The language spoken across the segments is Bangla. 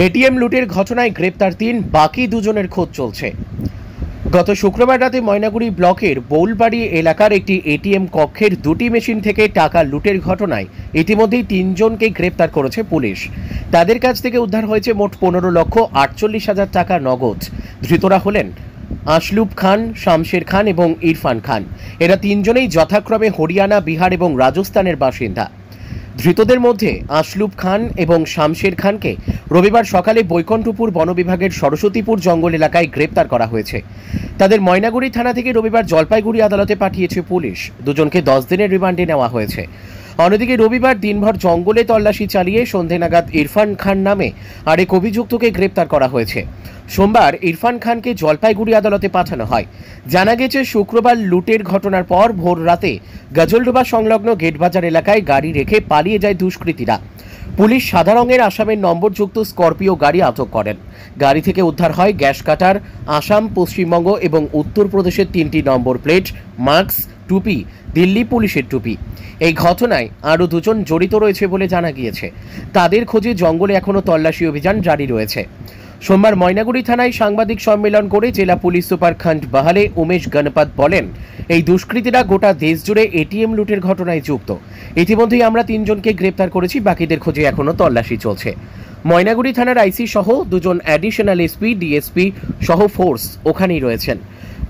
এটিএম লুটের ঘটনায় গ্রেপ্তার ৩, বাকি দুজনের খোঁজ চলছে। গত শুক্রবার রাতে ময়নাগুড়ি ব্লকের বৌলবাড়ি এলাকার একটি এটিএম কক্ষের ২টি মেশিন থেকে টাকা লুটের ঘটনায় ইতিমধ্যেই ৩ জনকে গ্রেপ্তার করেছে পুলিশ। তাদের কাছ থেকে উদ্ধার হয়েছে মোট ১৫,৪৮,০০০ টাকা নগদ। ধৃতরা হলেন আসলুব খান, শামশের খান এবং ইরফান খান। এরা ৩ জনেই যথাক্রমে হরিয়ানা, বিহার এবং রাজস্থানের বাসিন্দা। ধৃতদের মধ্যে আসলুব খান এবং শামশের খানকে রবিবার সকালে বৈকুণ্ঠপুর বন বিভাগের সরস্বতীপুর জঙ্গল এলাকায় গ্রেপ্তার করা হয়েছে। তাদের ময়নাগুড়ি থানা থেকে রবিবার জলপাইগুড়ি আদালতে পাঠিয়েছে পুলিশ। দুজনকে 10 দিনের রিমান্ডে নেওয়া হয়েছে। অন্যদিকে রবিবার দিনভর জঙ্গলে তল্লাশি চালিয়ে সন্ধে নাগাদ ইরফান খান নামে আরেক অভিযুক্তকে গ্রেপ্তার করা হয়েছে। সোমবার ইরফান খানকে জলপাইগুড়ি আদালতে পাঠানো হয়। জানা গেছে, শুক্রবার লুটের ঘটনার পর ভোর রাতে গজলডোবা সংলগ্ন গেটবাজার এলাকায় গাড়ি রেখে পালিয়ে যায় দুষ্কৃতীরা। পুলিশ সাদা রঙের আসামের নম্বরযুক্ত স্করপিও গাড়ি আটক করেন। গাড়ি থেকে উদ্ধার হয় গ্যাস কাটার, আসাম, পশ্চিমবঙ্গ এবং উত্তরপ্রদেশের 3টি নম্বর প্লেট, মাস্ক, টুপি, দিল্লি পুলিশের টুপি। এই ঘটনায় আরও 2 জন জড়িত রয়েছে বলে জানা গিয়েছে। তাদের খোঁজে জঙ্গলে এখনও তল্লাশি অভিযান জারি রয়েছে। সোমবার ময়নাগুড়ি থানায় সাংবাদিক সম্মেলন করে জেলা পুলিশ সুপার খন্ড বাহালে উমেশ গণপত বলেন, এই দুষ্কৃতীরা গোটা দেশ জুড়ে এটিএম লুটের ঘটনায় যুক্ত। ইতিমধ্যেই আমরা 3 জনকে গ্রেপ্তার করেছি, বাকিদের খোঁজে এখনও তল্লাশি চলছে। ময়নাগুড়ি থানার আইসি সহ 2 জন অ্যাডিশনাল এসপি, ডিএসপি সহ ফোর্স ওখানেই রয়েছেন।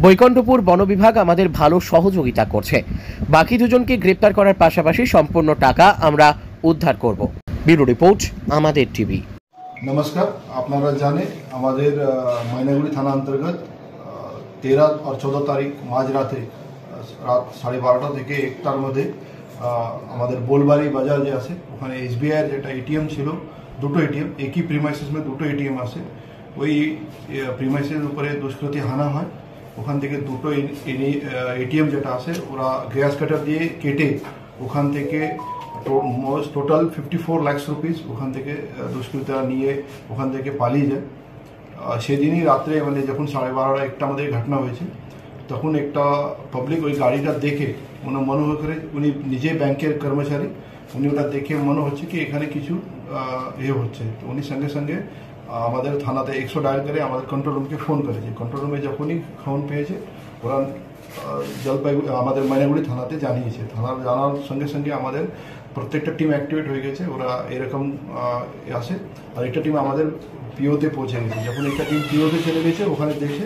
বৈকুণ্ঠপুর বন বিভাগ আমাদের ভালো সহযোগিতা করছে। বাকি 2 জনকে গ্রেপ্তার করার পাশাপাশি সম্পূর্ণ টাকা আমরা উদ্ধার করব। ব্যুরো রিপোর্ট, আমাদের টিভি। नमस्कार, আপনারা জানেন আমাদের ময়নাগুড়ি থানা অন্তর্গত 13 और 14 তারিখ মাঝরাতে রাত 12:30 থেকে 1টার মধ্যে আমাদের বোলবাড়ি বাজার যে আছে ওখানে এসবিআই এর যেটা এটিএম ছিল, দুটো এটিএম একই প্রিমাইসেস মে দুটো এটিএম আছে। ওই প্রিমাইসের উপরে দুষ্কৃতী হানা হয়। ওখান থেকে দুটো এটিএম যেটা আছে ওরা গ্যাস কাটার দিয়ে কেটে ওখান থেকে টোটাল 54 লাখ রুপিস ওখান থেকে দুষ্কৃতীরা নিয়ে ওখান থেকে পালিয়ে যায়। সেদিনই রাত্রে মানে যখন 12:30-1টা আমাদের ঘটনা হয়েছে, তখন একটা পাবলিক ওই গাড়িটা দেখে মনে করে, উনি নিজে ব্যাংকের কর্মচারী, উনি ওটা দেখে মনে হচ্ছে কি এখানে কিছু হচ্ছে। তো উনি সঙ্গে সঙ্গে আমাদের থানাতে 100 ডায়াল করে আমাদের কন্ট্রোল রুমকে ফোন করেছে। কন্ট্রোল রুমে যখনই ফোন পেয়েছে ওরা জলপাইগুড়ি আমাদের ময়নাগুড়ি থানাতে জানিয়েছে। থানার জানার সঙ্গে সঙ্গে আমাদের প্রত্যেকটা টিম অ্যাক্টিভেট হয়ে গেছে। ওরা এরকম আসে, আর একটা টিম আমাদের পিওতে পৌঁছে গেছে। যখন একটা টিম পিওতে চলে গেছে, ওখানে দেখে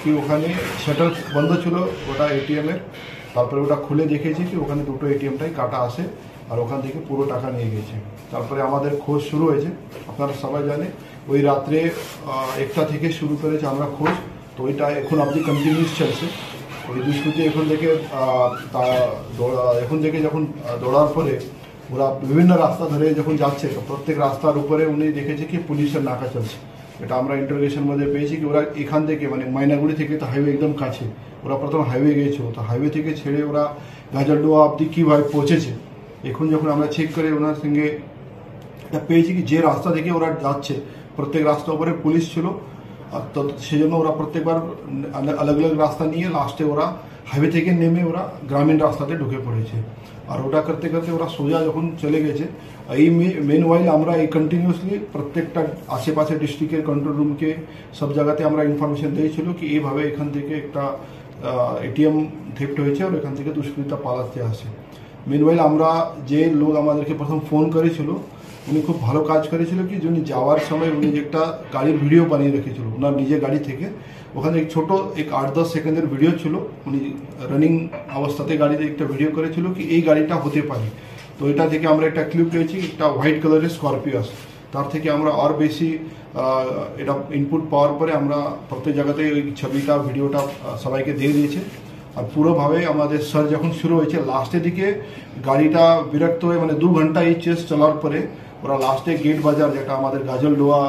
কি ওখানে শাটার বন্ধ ছিল ওটা এটিএমের। তারপরে ওটা খুলে দেখেছে কি ওখানে দুটো এটিএমটাই কাটা আসে, আর ওখান থেকে পুরো টাকা নিয়ে গেছে। তারপরে আমাদের খোঁজ শুরু হয়েছে। আপনারা সবাই জানে ওই রাত্রে 1টা থেকে শুরু করেছে আমরা খোঁজ। তো ওইটা এখন অবধি কন্টিনিউস চলছে। ওই দুষ্কৃতী এখন থেকে যখন দৌড়ার পরে ওরা বিভিন্ন রাস্তা ধরে যখন যাচ্ছে, প্রত্যেক রাস্তার উপরে উনি দেখেছে কি পুলিশের নাকা চলছে। এটা আমরা ইন্টারোগেশন মধ্যে পেয়েছি কি ওরা এখান থেকে মানে ময়নাগুড়ি থেকে তো হাইওয়ে একদম কাছে, ওরা প্রথম হাইওয়ে গিয়েছিল। তো হাইওয়ে থেকে ছেড়ে ওরা গাজলডোবা অবধি কীভাবে পৌঁছেছে, এখন যখন আমরা চেক করে ওনার সঙ্গে এটা পেয়েছি কি যে রাস্তা থেকে ওরা যাচ্ছে প্রত্যেক রাস্তার উপরে পুলিশ ছিল। তো সেই জন্য ওরা প্রত্যেকবার আলাগ আলাগ রাস্তা নিয়ে লাস্টে ওরা হাইওয়ে থেকে নেমে ওরা গ্রামীণ রাস্তাতে ঢুকে পড়েছে। আর ওটা করতে করতে ওরা সোজা যখন চলে গেছে, এই মেন ওয়াইল আমরা এই কন্টিনিউসলি প্রত্যেকটা আশেপাশে ডিস্ট্রিক্টের কন্ট্রোল রুমকে সব জায়গাতে আমরা ইনফরমেশন দিয়েছিল কি এইভাবে এখান থেকে একটা এটিএম থেফট হয়েছে আর এখান থেকে দুষ্কৃতীরা পালাতে আসে। মেন ওয়াইল আমরা যে লোক আমাদেরকে প্রথম ফোন করেছিল উনি খুব ভালো কাজ করেছিল কি উনি যাওয়ার সময় উনি একটা গাড়ির ভিডিও বানিয়ে রেখেছিল ওনার নিজের গাড়ি থেকে। ওখানে ছোট 8-10 সেকেন্ডের ভিডিও ছিল, উনি রানিং অবস্থাতে গাড়িতে একটা ভিডিও করেছিল কি এই গাড়িটা হতে পারে। তো এটা থেকে আমরা একটা ক্লিপ পেয়েছি, একটা হোয়াইট কালারের স্করপিও আছে। তার থেকে আমরা আর বেশি এটা ইনপুট পাওয়ার পরে আমরা প্রত্যেক জায়গাতে ওই ছবিটা ভিডিওটা সবাইকে দিয়ে দিয়েছে। আর পুরোভাবে আমাদের সার্চ যখন শুরু হয়েছে, লাস্টের দিকে গাড়িটা বিরক্ত হয়ে মানে 2 ঘন্টা এই চেস চলার পরে ওরা লাস্টে গেট বাজার যেটা আমাদের গাজলডোবা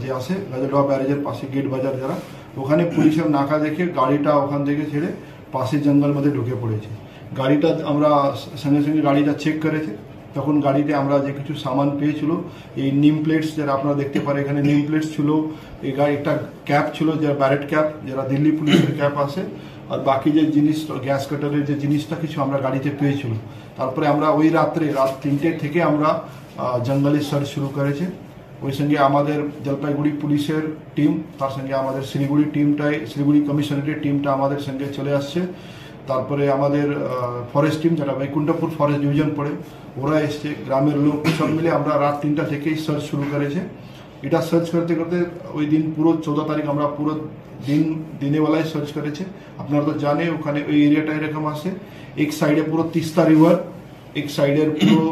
যে আছে, গাজলডোবা ব্যারেজের পাশে গেট বাজার যারা, ওখানে পুলিশের নাকা দেখে গাড়িটা ওখান থেকে ছেড়ে পাশের জঙ্গল মধ্যে ঢুকে পড়েছে। গাড়িটা আমরা সঙ্গে সঙ্গে গাড়িটা চেক করেছে, তখন গাড়িতে আমরা যে কিছু সামান পেয়েছিল, এই নেম প্লেটস যারা আপনারা দেখতে পারে এখানে নেম প্লেটস ছিল, এই গাড়ি একটা ক্যাপ ছিল যারা ব্যারেট ক্যাপ যারা দিল্লি পুলিশের ক্যাপ আছে, আর বাকি যে জিনিস গ্যাস কাটারের যে জিনিসটা কিছু আমরা গাড়িতে পেয়েছিল। তারপরে আমরা ওই রাত 3টে থেকে আমরা জঙ্গলে সার্চ শুরু করেছে। ওই সঙ্গে আমাদের জলপাইগুড়ি পুলিশের টিম, তার সঙ্গে আমাদের শিলিগুড়ি কমিশনারেটের টিমটা আমাদের সঙ্গে চলে আসছে। তারপরে আমাদের ফরেস্ট টিম, যেটা বৈকুণ্ঠপুর ফরেস্ট ডিভিশন পড়ে, ওরা এসছে, গ্রামের লোক সব মিলে আমরা রাত 3টা থেকেই সার্চ শুরু করেছে। এটা সার্চ করতে করতে ওই দিন পুরো 14 তারিখ আমরা পুরো দিনেবেলায় সার্চ করেছে। আপনারা তো জানে ওখানে ওই এরিয়াটা এরকম আছে, এক সাইডে পুরো তিস্তা রিভার, এক সাইডের পুরো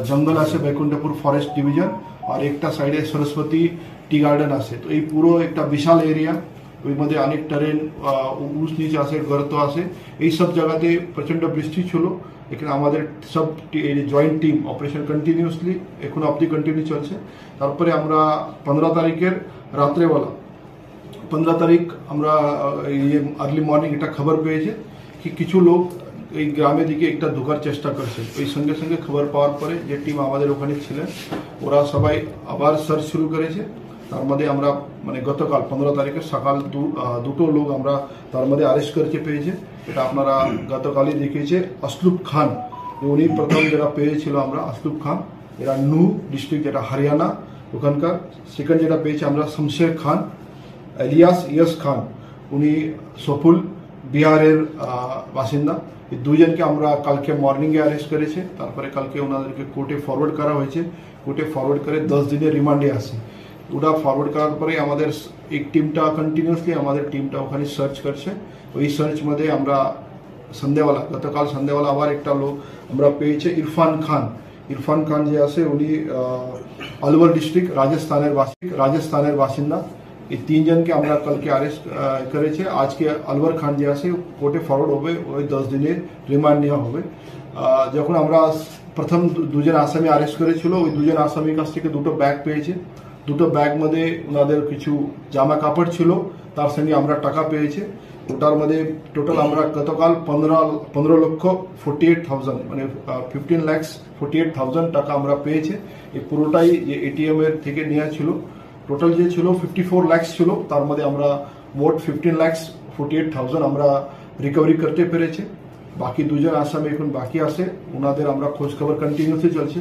জঙ্গল আছে বৈকুণ্ঠপুর ফরেস্ট ডিভিশন, আর একটা সাইডে সরস্বতী টি গার্ডেন আছে। তো এই পুরো একটা বিশাল এরিয়া, ওই মধ্যে অনেক ট্রেন উঁচ নিচ আছে, গর্ত আছে। এই সব জায়গাতে প্রচন্ড বৃষ্টি ছিল। এখানে আমাদের সব জয়েন্ট টিম অপারেশন কন্টিনিউসলি এখন অবধি কন্টিনিউ চলছে। তারপরে আমরা 15 তারিখের রাত্রেবেলা 15 তারিখ আমরা আর্লি মর্নিং একটা খবর পেয়েছে কি কিছু লোক এই গ্রামের দিকে একটা ঢোকার চেষ্টা করছে। ওই সঙ্গে সঙ্গে খবর পাওয়ার পরে যে টিম আমাদের ওখানে ছিলেন ওরা সবাই আবার সার্চ শুরু করেছে। তার মধ্যে আমরা মানে গতকাল 15 তারিখের সকাল দুটো লোক আমরা তার মধ্যে অ্যারেস্ট করতে পেয়েছে। এটা আপনারা গতকালই দেখিয়েছে। আসলুব খান উনি প্রথম যেটা পেয়েছিল আমরা, আসলুব খান, এরা নু ডিস্ট্রিক্ট, যেটা হরিয়ানা ওখানকার। সেকেন্ড যেটা পেয়েছে আমরা শমশের খান এলিয়াস ইয়াস খান, উনি সফুল বিহারের বাসিন্দা। এই দুজনকে আমরা কালকে মর্নিংয়ে অ্যারেস্ট করেছে। তারপরে কালকে ওনাদেরকে কোর্টে ফরওয়ার্ড করা হয়েছে। কোর্টে ফরওয়ার্ড করে 10 দিনের রিমান্ডে আসে। ওটা ফরওয়ার্ড করার পরে আমাদের এক টিমটা কন্টিনিউসলি আমাদের টিমটা ওখানে সার্চ করছে। ওই সার্চ মধ্যে আমরা গতকাল সন্ধ্যাবেলা আবার একটা লোক আমরা পেয়েছে, ইরফান খান যে আছে উনি अलवर ডিস্ট্রিক্ট রাজস্থানের বাসিন্দা। এই 3 জনকে আমরা কালকে অ্যারেস্ট করেছে। আজকে अलवर খান যে আছে কোর্টে ফরওয়ার্ড হবে, ওই 10 দিনের রিমান্ড নেওয়া হবে। যখন আমরা প্রথম 2 জন আসামি অ্যারেস্ট করেছিল, ওই 2 জন আসামির কাছ থেকে 2টো ব্যাগ পেয়েছে। 2টো ব্যাগ মধ্যে ওনাদের কিছু জামা কাপড় ছিল, তার সঙ্গে আমরা টাকা পেয়েছে। ওটার মধ্যে টোটাল আমরা গতকাল 15,48,000 মানে 15,48,000 টাকা আমরা পেয়েছে। এই পুরোটাই যে এটিএম এর থেকে নেওয়া ছিল। টোটাল যে ছিল 54 লাখ ছিল, তার মধ্যে আমরা মোট 15,48,000 আমরা রিকভারি করতে পেরেছে। বাকি 2 জন আসামি এখন বাকি আছে, ওনাদের আমরা খোঁজ খবর কন্টিনিউসলি চলছে।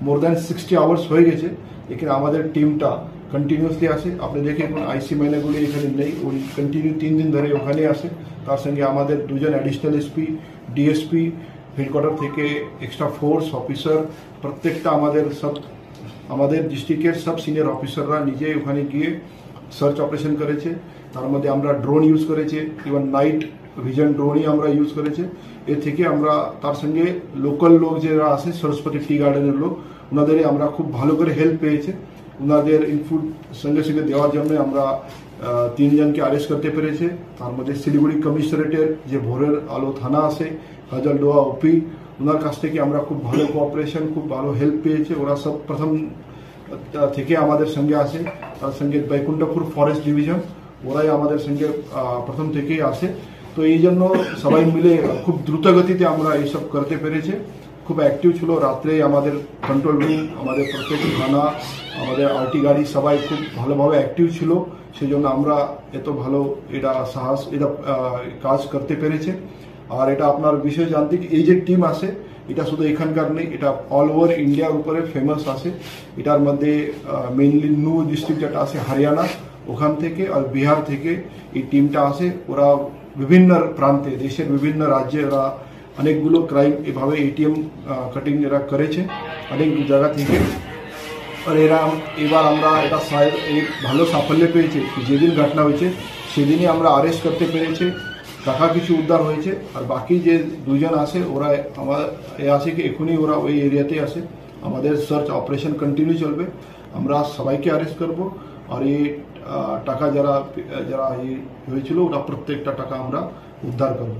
মোর দ্যান 60 আওয়ার্স হয়ে গেছে। এখানে আমাদের টিমটা কন্টিনিউসলি আসে। আপনি দেখে এখন আইসি মাইনাগুলি এখানে নেই, ওই কন্টিনিউ 3 দিন ধরে ওখানে আসে। তার সঙ্গে আমাদের 2 জন অ্যাডিশনাল এসপি, ডিএসপি, হেডকোয়ার্টার থেকে এক্সট্রা ফোর্স অফিসার, প্রত্যেকটা আমাদের ডিস্ট্রিক্টের সব সিনিয়র অফিসাররা নিজে ওখানে গিয়ে সার্চ অপারেশন করেছে। তার মধ্যে আমরা ড্রোন ইউজ করেছে, ইভেন নাইট ভিজন ড্রোনই আমরা ইউজ করেছে। এর থেকে আমরা তার সঙ্গে লোকাল লোক যারা আছে সরস্বতী টি গার্ডেনের লোক, ওনাদের আমরা খুব ভালো করে হেল্প পেয়েছে। ওনাদের ইনপুট সঙ্গে সঙ্গে দেওয়ার জন্য আমরা 3 জনকে অ্যারেস্ট করতে পেরেছে। তার মধ্যে শিলিগুড়ি কমিশনারেটের যে ভোরের আলো থানা আছে, হাজারডোয়া ওপি, ওনার কাছ থেকে আমরা খুব ভালো কোঅপারেশন, খুব ভালো হেল্প পেয়েছে। ওরা সব প্রথম থেকে আমাদের সঙ্গে আসে। তার সঙ্গে বৈকুণ্ঠপুর ফরেস্ট ডিভিশন, ওরাই আমাদের সঙ্গে প্রথম থেকেই আসে। তো এই জন্য সবাই মিলে খুব দ্রুত গতিতে আমরা এইসব করতে পেরেছে। খুব অ্যাক্টিভ ছিল। রাত্রে আমাদের কন্ট্রোল রুম, আমাদের প্রত্যেক থানা, আমাদের আরটি গাড়ি সবাই খুব ভালোভাবে অ্যাক্টিভ ছিল। সেই জন্য আমরা এত ভালো এটা কাজ করতে পেরেছে। আর এটা আপনার বিষয় জানতে কি এই যে টিম আছে, এটা শুধু এখানকার নেই, এটা অল ওভার ইন্ডিয়ার উপরে ফেমাস আছে। এটার মধ্যে মেইনলি নু ডিস্ট্রিক্ট যেটা আছে হরিয়ানা, ওখান থেকে আর বিহার থেকে এই টিমটা আসে। ওরা বিভিন্ন প্রান্তে, দেশের বিভিন্ন রাজ্যে ওরা অনেকগুলো ক্রাইম এভাবে এটিএম কাটিং এরা করেছে অনেক জায়গা থেকে। আর এবার আমরা এটা ভালো সাফল্য পেয়েছে। যেদিন ঘটনা হয়েছে সেদিনই আমরা অ্যারেস্ট করতে পেরেছে, টাকা কিছু উদ্ধার হয়েছে। আর বাকি যে 2 জন আছে ওরা আসে কি এখনই ওরা ওই এরিয়াতে আসে। আমাদের সার্চ অপারেশন কন্টিনিউ চলবে। আমরা সবাইকে অ্যারেস্ট করব। আর এই টাকা যারা হয়েছিল ওরা প্রত্যেকটা টাকা আমরা উদ্ধার করব।